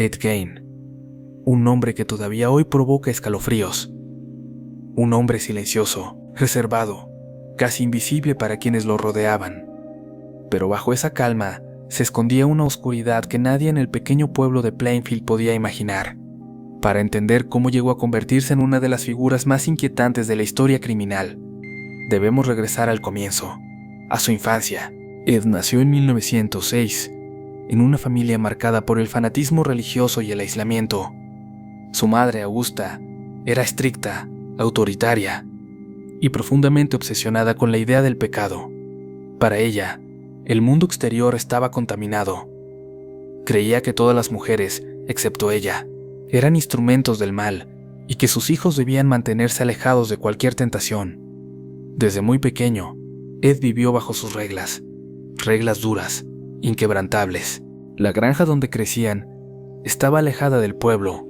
Ed Gein, un nombre que todavía hoy provoca escalofríos. Un hombre silencioso, reservado, casi invisible para quienes lo rodeaban. Pero bajo esa calma se escondía una oscuridad que nadie en el pequeño pueblo de Plainfield podía imaginar. Para entender cómo llegó a convertirse en una de las figuras más inquietantes de la historia criminal, debemos regresar al comienzo, a su infancia. Ed nació en 1906, en una familia marcada por el fanatismo religioso y el aislamiento. Su madre, Augusta, era estricta, autoritaria y profundamente obsesionada con la idea del pecado. Para ella, el mundo exterior estaba contaminado. Creía que todas las mujeres, excepto ella, eran instrumentos del mal y que sus hijos debían mantenerse alejados de cualquier tentación. Desde muy pequeño, Ed vivió bajo sus reglas duras, inquebrantables. La granja donde crecían estaba alejada del pueblo,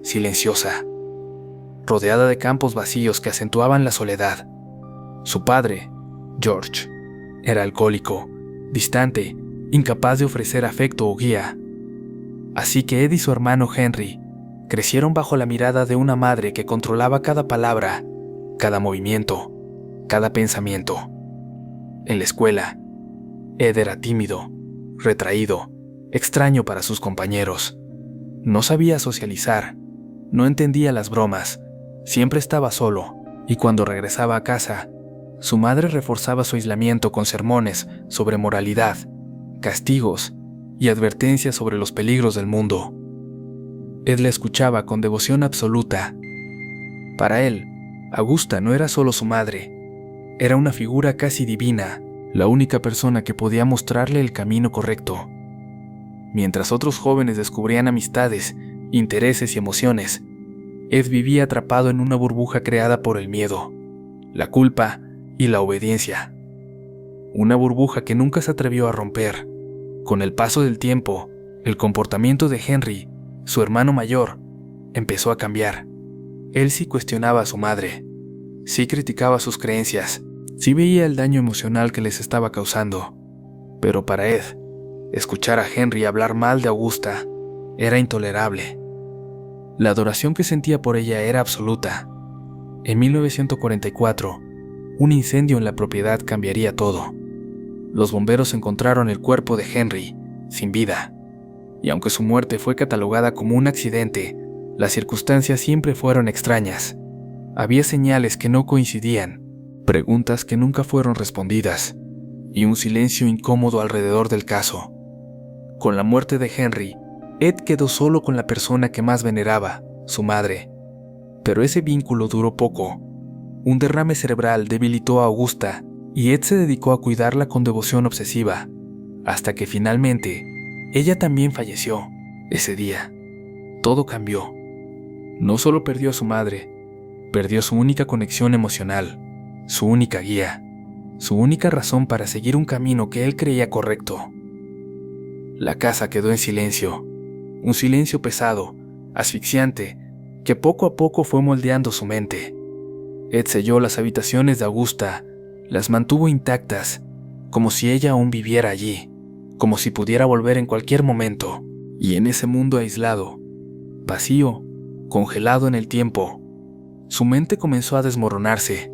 silenciosa, rodeada de campos vacíos que acentuaban la soledad. Su padre, George, era alcohólico, distante, incapaz de ofrecer afecto o guía. Así que Ed y su hermano Henry crecieron bajo la mirada de una madre que controlaba cada palabra, cada movimiento, cada pensamiento. En la escuela, Ed era tímido, retraído, extraño para sus compañeros. No sabía socializar, no entendía las bromas, siempre estaba solo, y cuando regresaba a casa, su madre reforzaba su aislamiento con sermones sobre moralidad, castigos y advertencias sobre los peligros del mundo. Ed la escuchaba con devoción absoluta. Para él, Augusta no era solo su madre, era una figura casi divina, la única persona que podía mostrarle el camino correcto. Mientras otros jóvenes descubrían amistades, intereses y emociones, Ed vivía atrapado en una burbuja creada por el miedo, la culpa y la obediencia. Una burbuja que nunca se atrevió a romper. Con el paso del tiempo, el comportamiento de Henry, su hermano mayor, empezó a cambiar. Él sí cuestionaba a su madre, sí criticaba sus creencias, sí veía el daño emocional que les estaba causando. Pero para Ed, escuchar a Henry hablar mal de Augusta era intolerable. La adoración que sentía por ella era absoluta. En 1944, un incendio en la propiedad cambiaría todo. Los bomberos encontraron el cuerpo de Henry, sin vida, y aunque su muerte fue catalogada como un accidente, las circunstancias siempre fueron extrañas. Había señales que no coincidían, preguntas que nunca fueron respondidas, y un silencio incómodo alrededor del caso. Con la muerte de Henry, Ed quedó solo con la persona que más veneraba, su madre. Pero ese vínculo duró poco. Un derrame cerebral debilitó a Augusta y Ed se dedicó a cuidarla con devoción obsesiva, hasta que finalmente ella también falleció. Ese día, todo cambió. No solo perdió a su madre, perdió su única conexión emocional, su única guía, su única razón para seguir un camino que él creía correcto. La casa quedó en silencio, un silencio pesado, asfixiante, que poco a poco fue moldeando su mente. Ed selló las habitaciones de Augusta, las mantuvo intactas, como si ella aún viviera allí, como si pudiera volver en cualquier momento. Y en ese mundo aislado, vacío, congelado en el tiempo, su mente comenzó a desmoronarse.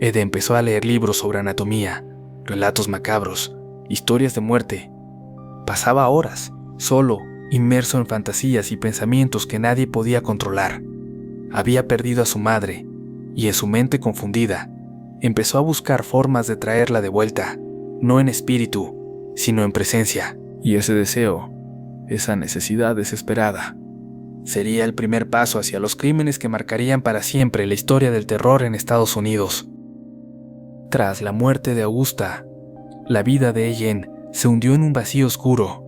Ed empezó a leer libros sobre anatomía, relatos macabros, historias de muerte. Pasaba horas, solo, inmerso en fantasías y pensamientos que nadie podía controlar. Había perdido a su madre, y en su mente confundida, empezó a buscar formas de traerla de vuelta, no en espíritu, sino en presencia. Y ese deseo, esa necesidad desesperada, sería el primer paso hacia los crímenes que marcarían para siempre la historia del terror en Estados Unidos. Tras la muerte de Augusta, la vida de Ellen se hundió en un vacío oscuro.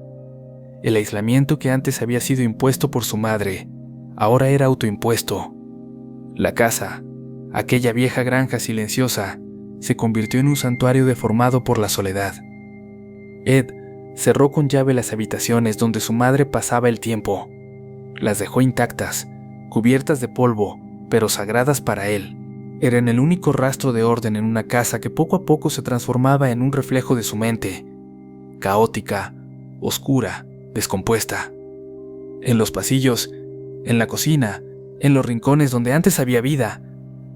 El aislamiento que antes había sido impuesto por su madre, ahora era autoimpuesto. La casa, aquella vieja granja silenciosa, se convirtió en un santuario deformado por la soledad. Ed cerró con llave las habitaciones donde su madre pasaba el tiempo. Las dejó intactas, cubiertas de polvo, pero sagradas para él. Eran el único rastro de orden en una casa que poco a poco se transformaba en un reflejo de su mente, caótica, oscura, descompuesta. En los pasillos, en la cocina, en los rincones donde antes había vida,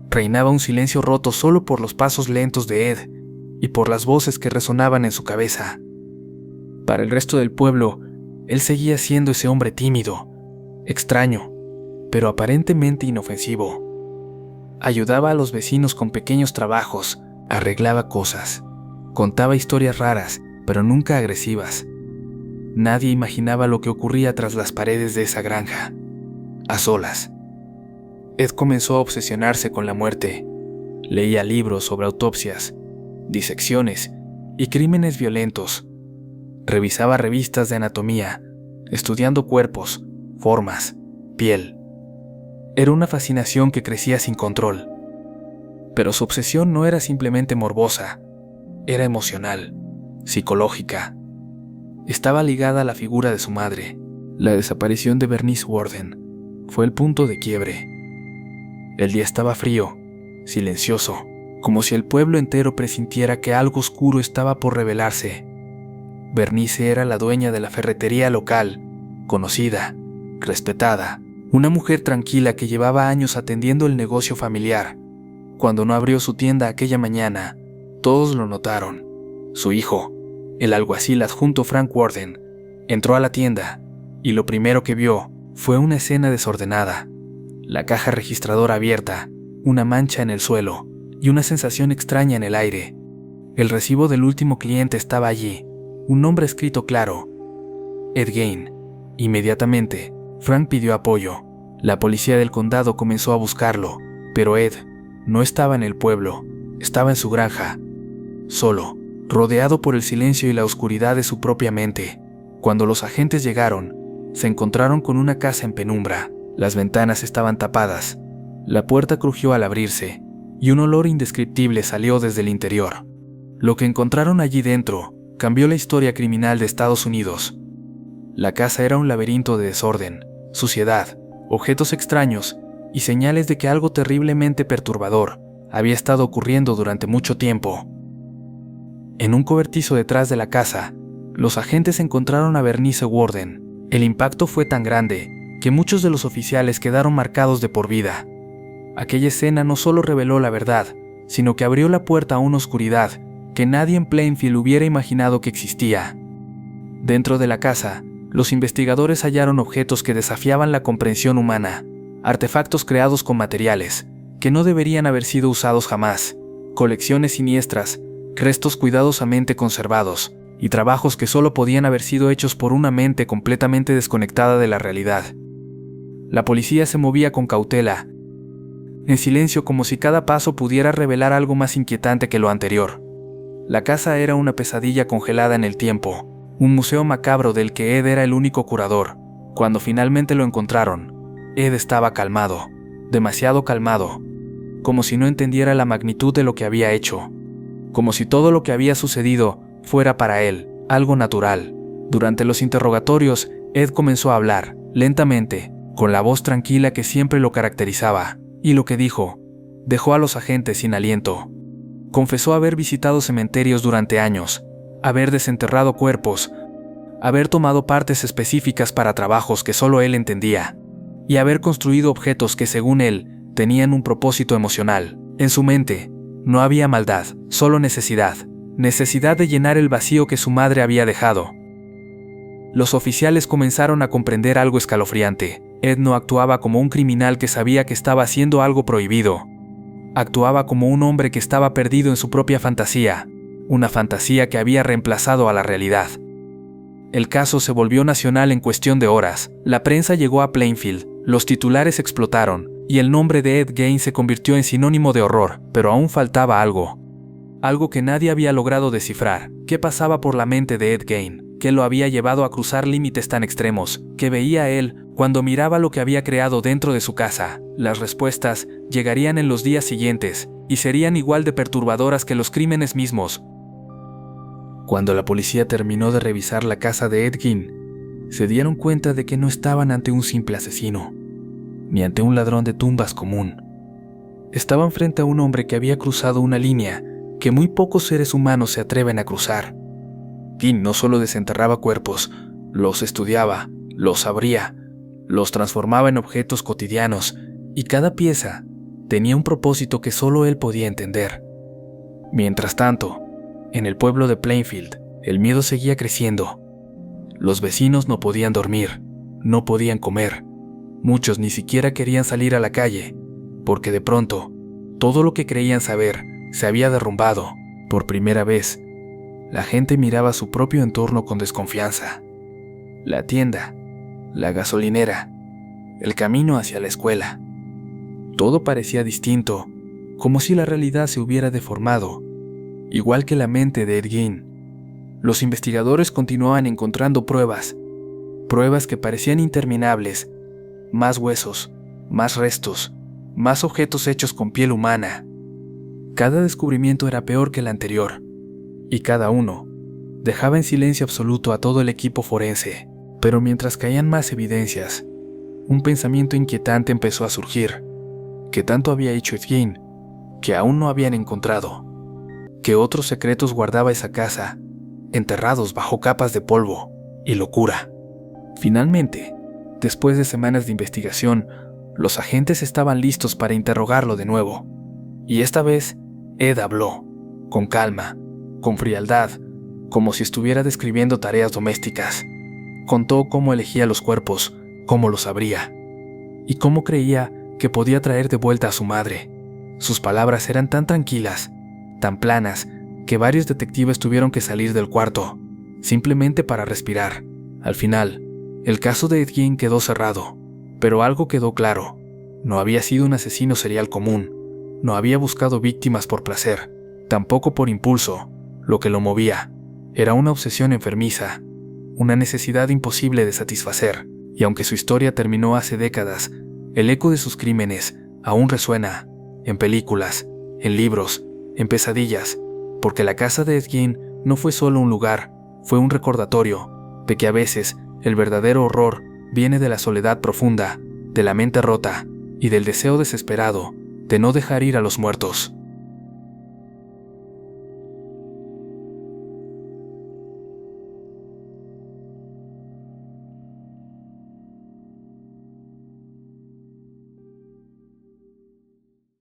reinaba un silencio roto solo por los pasos lentos de Ed y por las voces que resonaban en su cabeza. Para el resto del pueblo, él seguía siendo ese hombre tímido, extraño, pero aparentemente inofensivo. Ayudaba a los vecinos con pequeños trabajos, arreglaba cosas, contaba historias raras, pero nunca agresivas. Nadie imaginaba lo que ocurría tras las paredes de esa granja, a solas. Ed comenzó a obsesionarse con la muerte. Leía libros sobre autopsias, disecciones y crímenes violentos. Revisaba revistas de anatomía, estudiando cuerpos, formas, piel. Era una fascinación que crecía sin control. Pero su obsesión no era simplemente morbosa, era emocional, psicológica. Estaba ligada a la figura de su madre. La desaparición de Bernice Worden fue el punto de quiebre. El día estaba frío, silencioso, como si el pueblo entero presintiera que algo oscuro estaba por revelarse. Bernice era la dueña de la ferretería local, conocida, respetada, una mujer tranquila que llevaba años atendiendo el negocio familiar. Cuando no abrió su tienda aquella mañana, todos lo notaron. Su hijo, el alguacil adjunto Frank Worden, entró a la tienda y lo primero que vio fue una escena desordenada. La caja registradora abierta, una mancha en el suelo y una sensación extraña en el aire. El recibo del último cliente estaba allí, un nombre escrito claro: Ed Gein. Inmediatamente, Frank pidió apoyo. La policía del condado comenzó a buscarlo, pero Ed no estaba en el pueblo, estaba en su granja, solo, rodeado por el silencio y la oscuridad de su propia mente. Cuando los agentes llegaron, se encontraron con una casa en penumbra. Las ventanas estaban tapadas, la puerta crujió al abrirse, y un olor indescriptible salió desde el interior. Lo que encontraron allí dentro cambió la historia criminal de Estados Unidos. La casa era un laberinto de desorden, suciedad, objetos extraños y señales de que algo terriblemente perturbador había estado ocurriendo durante mucho tiempo. En un cobertizo detrás de la casa, los agentes encontraron a Bernice Worden. El impacto fue tan grande que muchos de los oficiales quedaron marcados de por vida. Aquella escena no solo reveló la verdad, sino que abrió la puerta a una oscuridad que nadie en Plainfield hubiera imaginado que existía. Dentro de la casa, los investigadores hallaron objetos que desafiaban la comprensión humana, artefactos creados con materiales que no deberían haber sido usados jamás, colecciones siniestras, restos cuidadosamente conservados y trabajos que solo podían haber sido hechos por una mente completamente desconectada de la realidad. La policía se movía con cautela, en silencio, como si cada paso pudiera revelar algo más inquietante que lo anterior. La casa era una pesadilla congelada en el tiempo, un museo macabro del que Ed era el único curador. Cuando finalmente lo encontraron, Ed estaba calmado, demasiado calmado, como si no entendiera la magnitud de lo que había hecho, como si todo lo que había sucedido fuera para él algo natural. Durante los interrogatorios, Ed comenzó a hablar, lentamente, con la voz tranquila que siempre lo caracterizaba, y lo que dijo dejó a los agentes sin aliento. Confesó haber visitado cementerios durante años, haber desenterrado cuerpos, haber tomado partes específicas para trabajos que solo él entendía, y haber construido objetos que, según él, tenían un propósito emocional. En su mente, no había maldad, solo necesidad de llenar el vacío que su madre había dejado. Los oficiales comenzaron a comprender algo escalofriante. Ed no actuaba como un criminal que sabía que estaba haciendo algo prohibido. Actuaba como un hombre que estaba perdido en su propia fantasía, una fantasía que había reemplazado a la realidad. El caso se volvió nacional en cuestión de horas. La prensa llegó a Plainfield, los titulares explotaron, y el nombre de Ed Gein se convirtió en sinónimo de horror, pero aún faltaba algo. Algo que nadie había logrado descifrar. ¿Qué pasaba por la mente de Ed Gein? ¿Qué lo había llevado a cruzar límites tan extremos? ¿Qué veía él cuando miraba lo que había creado dentro de su casa? Las respuestas llegarían en los días siguientes, y serían igual de perturbadoras que los crímenes mismos. Cuando la policía terminó de revisar la casa de Ed Gein, se dieron cuenta de que no estaban ante un simple asesino, ni ante un ladrón de tumbas común. Estaban frente a un hombre que había cruzado una línea que muy pocos seres humanos se atreven a cruzar. Gein no solo desenterraba cuerpos, los estudiaba, los abría, Los transformaba en objetos cotidianos y cada pieza tenía un propósito que solo él podía entender. Mientras tanto, en el pueblo de Plainfield, el miedo seguía creciendo. Los vecinos no podían dormir, no podían comer. Muchos ni siquiera querían salir a la calle, porque de pronto, todo lo que creían saber se había derrumbado. Por primera vez, la gente miraba su propio entorno con desconfianza. La tienda, la gasolinera, el camino hacia la escuela. Todo parecía distinto, como si la realidad se hubiera deformado, igual que la mente de Ed Gein. Los investigadores continuaban encontrando pruebas que parecían interminables, más huesos, más restos, más objetos hechos con piel humana. Cada descubrimiento era peor que el anterior, y cada uno dejaba en silencio absoluto a todo el equipo forense. Pero mientras caían más evidencias, un pensamiento inquietante empezó a surgir. ¿Qué tanto había hecho Ed Gein que aún no habían encontrado? ¿Qué otros secretos guardaba esa casa, enterrados bajo capas de polvo y locura? Finalmente, después de semanas de investigación, los agentes estaban listos para interrogarlo de nuevo. Y esta vez, Ed habló, con calma, con frialdad, como si estuviera describiendo tareas domésticas. Contó cómo elegía los cuerpos, cómo los abría, y cómo creía que podía traer de vuelta a su madre. Sus palabras eran tan tranquilas, tan planas, que varios detectives tuvieron que salir del cuarto, simplemente para respirar. Al final, el caso de Ed Gein quedó cerrado, pero algo quedó claro: no había sido un asesino serial común, no había buscado víctimas por placer, tampoco por impulso. Lo que lo movía era una obsesión enfermiza, una necesidad imposible de satisfacer, y aunque su historia terminó hace décadas, el eco de sus crímenes aún resuena, en películas, en libros, en pesadillas, porque la casa de Ed Gein no fue solo un lugar, fue un recordatorio de que a veces el verdadero horror viene de la soledad profunda, de la mente rota y del deseo desesperado de no dejar ir a los muertos.